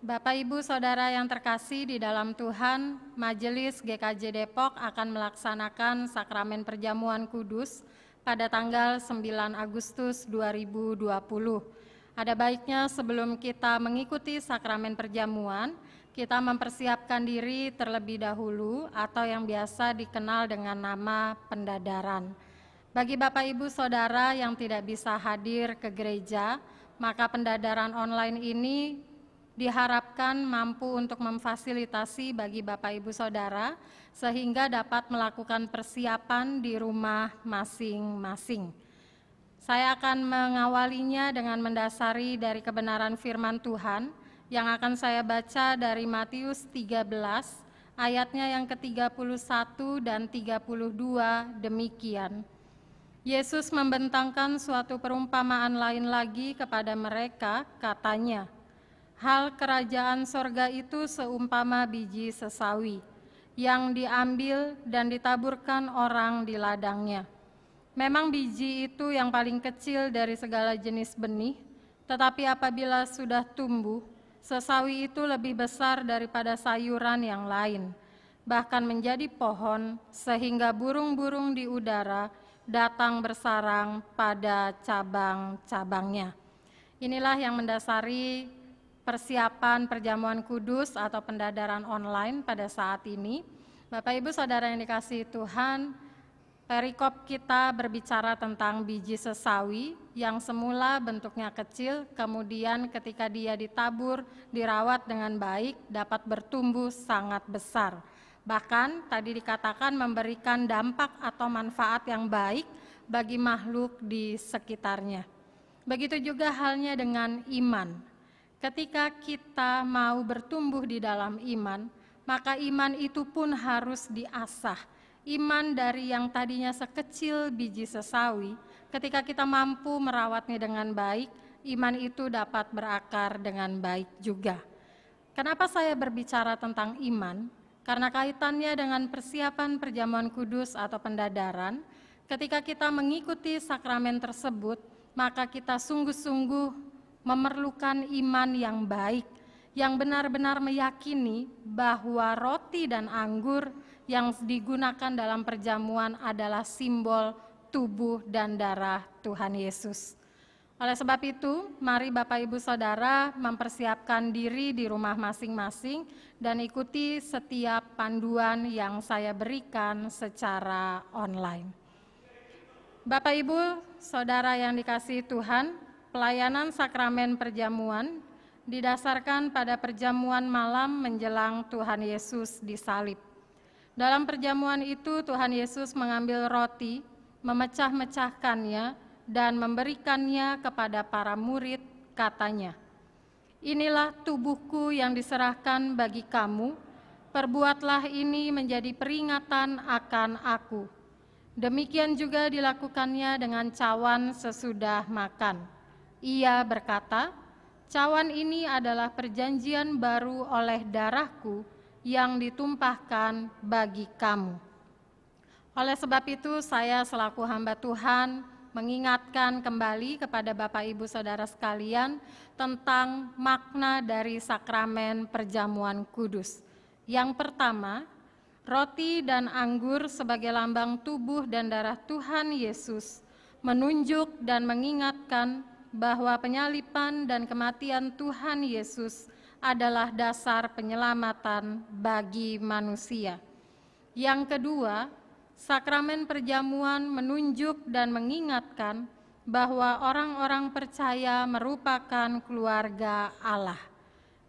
Bapak, Ibu, Saudara yang terkasih di dalam Tuhan, Majelis GKJ Depok akan melaksanakan Sakramen Perjamuan Kudus pada tanggal 9 Agustus 2020. Ada baiknya sebelum kita mengikuti Sakramen Perjamuan, kita mempersiapkan diri terlebih dahulu atau yang biasa dikenal dengan nama pendadaran. Bagi Bapak, Ibu, Saudara yang tidak bisa hadir ke gereja, maka pendadaran online ini diharapkan mampu untuk memfasilitasi bagi Bapak Ibu Saudara sehingga dapat melakukan persiapan di rumah masing-masing. Saya akan mengawalinya dengan mendasari dari kebenaran firman Tuhan yang akan saya baca dari Matius 13 ayatnya yang ke-31 dan 32 demikian. Yesus membentangkan suatu perumpamaan lain lagi kepada mereka, katanya, hal kerajaan sorga itu seumpama biji sesawi yang diambil dan ditaburkan orang di ladangnya. Memang biji itu yang paling kecil dari segala jenis benih, tetapi apabila sudah tumbuh, sesawi itu lebih besar daripada sayuran yang lain, bahkan menjadi pohon sehingga burung-burung di udara datang bersarang pada cabang-cabangnya. Inilah yang mendasari persiapan perjamuan kudus atau pendadaran online pada saat ini. Bapak, Ibu, Saudara yang dikasihi Tuhan, perikop kita berbicara tentang biji sesawi yang semula bentuknya kecil, kemudian ketika dia ditabur, dirawat dengan baik, dapat bertumbuh sangat besar. Bahkan tadi dikatakan memberikan dampak atau manfaat yang baik bagi makhluk di sekitarnya. Begitu juga halnya dengan iman. Ketika kita mau bertumbuh di dalam iman, maka iman itu pun harus diasah. Iman dari yang tadinya sekecil biji sesawi, ketika kita mampu merawatnya dengan baik, iman itu dapat berakar dengan baik juga. Kenapa saya berbicara tentang iman? Karena kaitannya dengan persiapan perjamuan kudus atau pendadaran, ketika kita mengikuti sakramen tersebut, maka kita sungguh-sungguh memerlukan iman yang baik, yang benar-benar meyakini bahwa roti dan anggur yang digunakan dalam perjamuan adalah simbol tubuh dan darah Tuhan Yesus. Oleh sebab itu, mari Bapak, Ibu, Saudara mempersiapkan diri di rumah masing-masing dan ikuti setiap panduan yang saya berikan secara online. Bapak, Ibu, Saudara yang dikasihi Tuhan, pelayanan sakramen perjamuan didasarkan pada perjamuan malam menjelang Tuhan Yesus disalib. Dalam perjamuan itu Tuhan Yesus mengambil roti, memecah-mecahkannya, dan memberikannya kepada para murid, katanya, inilah tubuhku yang diserahkan bagi kamu, perbuatlah ini menjadi peringatan akan aku. Demikian juga dilakukannya dengan cawan sesudah makan. Ia berkata, cawan ini adalah perjanjian baru oleh darahku yang ditumpahkan bagi kamu. Oleh sebab itu, saya selaku hamba Tuhan mengingatkan kembali kepada Bapak, Ibu, Saudara sekalian tentang makna dari sakramen perjamuan kudus. Yang pertama, roti dan anggur sebagai lambang tubuh dan darah Tuhan Yesus menunjuk dan mengingatkan bahwa penyaliban dan kematian Tuhan Yesus adalah dasar penyelamatan bagi manusia. Yang kedua, sakramen perjamuan menunjuk dan mengingatkan bahwa orang-orang percaya merupakan keluarga Allah.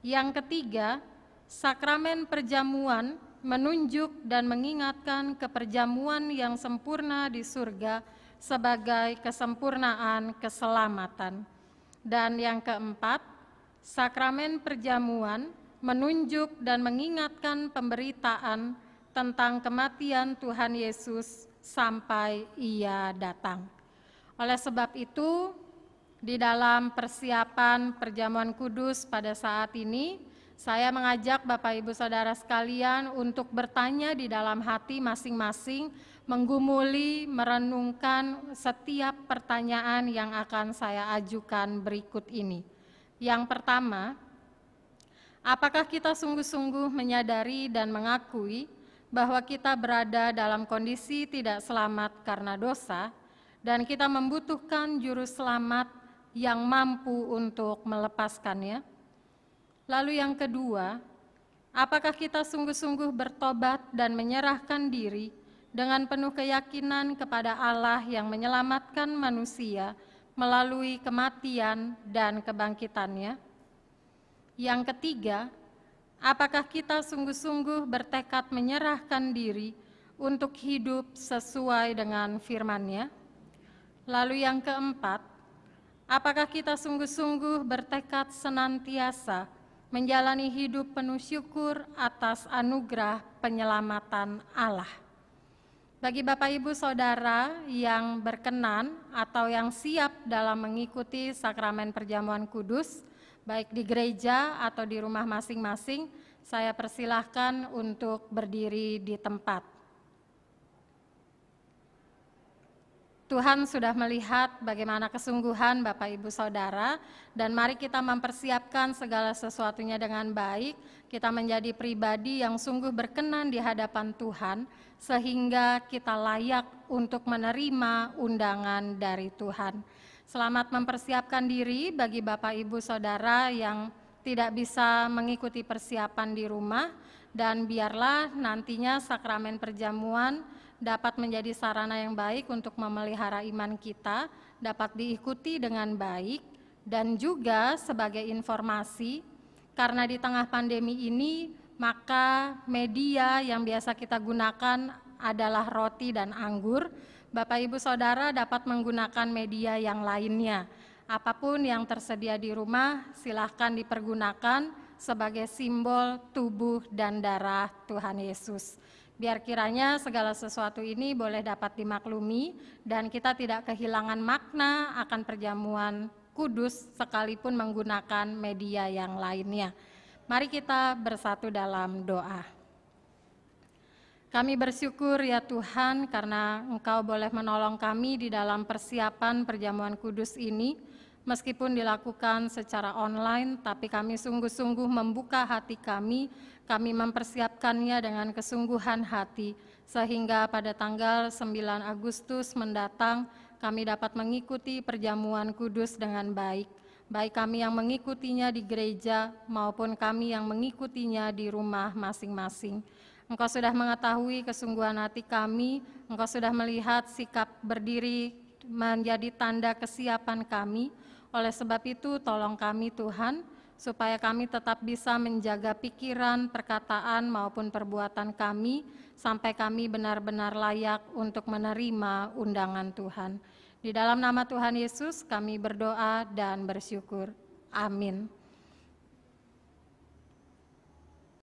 Yang ketiga, sakramen perjamuan menunjuk dan mengingatkan keperjamuan yang sempurna di surga sebagai kesempurnaan keselamatan. Dan yang keempat, sakramen perjamuan menunjuk dan mengingatkan pemberitaan tentang kematian Tuhan Yesus sampai Ia datang. Oleh sebab itu, di dalam persiapan perjamuan kudus pada saat ini, saya mengajak Bapak, Ibu, Saudara sekalian untuk bertanya di dalam hati masing-masing, menggumuli, merenungkan setiap pertanyaan yang akan saya ajukan berikut ini. Yang pertama, Apakah kita sungguh-sungguh menyadari dan mengakui bahwa kita berada dalam kondisi tidak selamat karena dosa, dan kita membutuhkan juru selamat yang mampu untuk melepaskannya? Lalu yang kedua, apakah kita sungguh-sungguh bertobat dan menyerahkan diri dengan penuh keyakinan kepada Allah yang menyelamatkan manusia melalui kematian dan kebangkitannya? Yang ketiga, apakah kita sungguh-sungguh bertekad menyerahkan diri untuk hidup sesuai dengan firman-Nya? Lalu yang keempat, apakah kita sungguh-sungguh bertekad senantiasa menjalani hidup penuh syukur atas anugerah penyelamatan Allah? Bagi Bapak Ibu Saudara yang berkenan atau yang siap dalam mengikuti sakramen perjamuan kudus, baik di gereja atau di rumah masing-masing, saya persilahkan untuk berdiri di tempat. Tuhan sudah melihat bagaimana kesungguhan Bapak Ibu Saudara, dan mari kita mempersiapkan segala sesuatunya dengan baik, kita menjadi pribadi yang sungguh berkenan di hadapan Tuhan, sehingga kita layak untuk menerima undangan dari Tuhan. Selamat mempersiapkan diri bagi Bapak Ibu Saudara yang tidak bisa mengikuti persiapan di rumah, dan biarlah nantinya sakramen perjamuan dapat menjadi sarana yang baik untuk memelihara iman kita, dapat diikuti dengan baik, dan juga sebagai informasi, karena di tengah pandemi ini, maka media yang biasa kita gunakan adalah roti dan anggur. Bapak Ibu Saudara dapat menggunakan media yang lainnya. Apapun yang tersedia di rumah, silahkan dipergunakan sebagai simbol tubuh dan darah Tuhan Yesus. Biar kiranya segala sesuatu ini boleh dapat dimaklumi dan kita tidak kehilangan makna akan perjamuan kudus sekalipun menggunakan media yang lainnya. Mari kita bersatu dalam doa. Kami bersyukur ya Tuhan karena Engkau boleh menolong kami di dalam persiapan perjamuan kudus ini. Meskipun dilakukan secara online, tapi kami sungguh-sungguh membuka hati kami mempersiapkannya dengan kesungguhan hati, sehingga pada tanggal 9 Agustus mendatang kami dapat mengikuti perjamuan kudus dengan baik. Baik kami yang mengikutinya di gereja maupun kami yang mengikutinya di rumah masing-masing. Engkau sudah mengetahui kesungguhan hati kami, Engkau sudah melihat sikap berdiri menjadi tanda kesiapan kami. Oleh sebab itu, tolong kami Tuhan, supaya kami tetap bisa menjaga pikiran, perkataan maupun perbuatan kami, sampai kami benar-benar layak untuk menerima undangan Tuhan. Di dalam nama Tuhan Yesus kami berdoa dan bersyukur. Amin.